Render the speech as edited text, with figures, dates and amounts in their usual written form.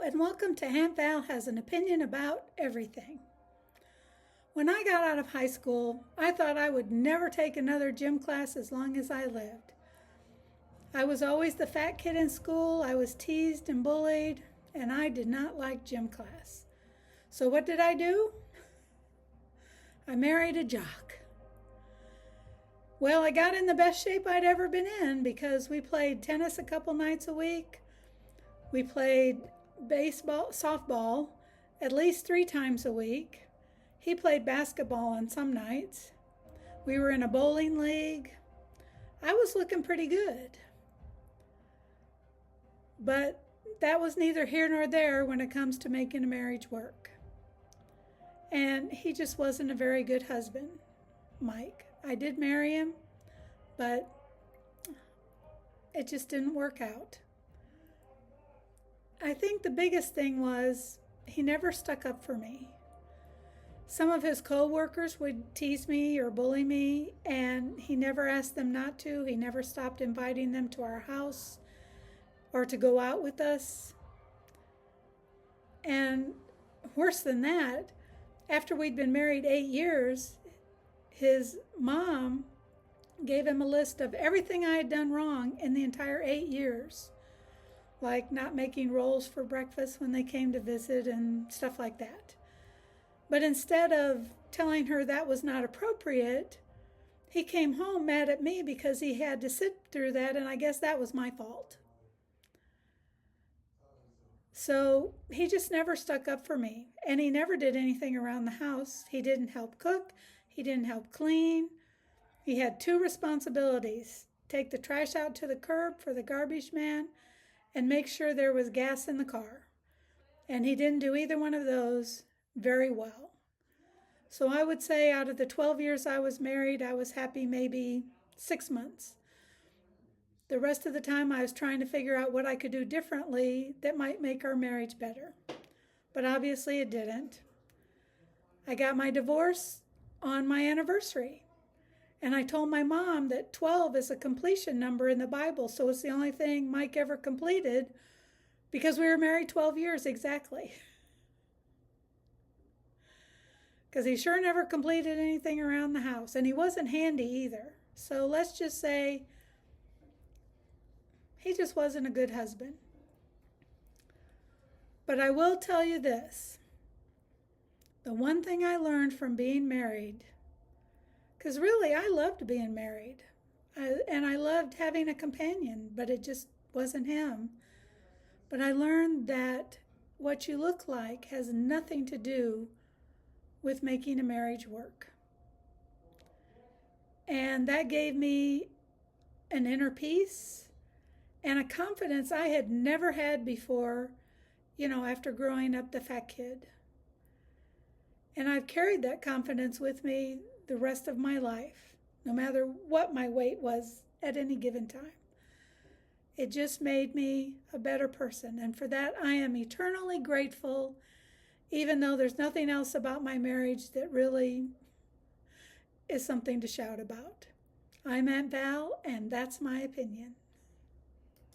and welcome to Aunt Val Has an Opinion About Everything. When I got out of high school, I thought I would never take another gym class as long as I lived. I was always the fat kid in school. I was teased and bullied, and I did not like gym class. So what did I do? I married a jock. Well, I got in the best shape I'd ever been in because we played tennis a couple nights a week. We played softball at least 3 times a week. He played basketball on some nights. We were in a bowling league. I was looking pretty good. But that was neither here nor there when it comes to making a marriage work. And he just wasn't a very good husband, Mike. I did marry him, but it just didn't work out. I think the biggest thing was he never stuck up for me. Some of his co-workers would tease me or bully me, and he never asked them not to. He never stopped inviting them to our house or to go out with us. And worse than that, after we'd been married 8 years, his mom gave him a list of everything I had done wrong in the entire 8 years, like not making rolls for breakfast when they came to visit and stuff like that. But instead of telling her that was not appropriate, he came home mad at me because he had to sit through that, and I guess that was my fault. So he just never stuck up for me, and he never did anything around the house. He didn't help cook. He didn't help clean. He had 2 responsibilities: take the trash out to the curb for the garbage man and make sure there was gas in the car. And he didn't do either one of those very well. So I would say out of the 12 years I was married, I was happy maybe 6 months. The rest of the time I was trying to figure out what I could do differently that might make our marriage better. But obviously it didn't. I got my divorce on my anniversary. And I told my mom that 12 is a completion number in the Bible, so it's the only thing Mike ever completed because we were married 12 years exactly. Because he sure never completed anything around the house, and he wasn't handy either. So let's just say he just wasn't a good husband. But I will tell you this. The one thing I learned from being married, because really I loved being married, and I loved having a companion, but it just wasn't him. But I learned that what you look like has nothing to do with making a marriage work. And that gave me an inner peace and a confidence I had never had before, after growing up the fat kid. And I've carried that confidence with me the rest of my life, no matter what my weight was at any given time. It just made me a better person. And for that, I am eternally grateful, even though there's nothing else about my marriage that really is something to shout about. I'm Aunt Val, and that's my opinion.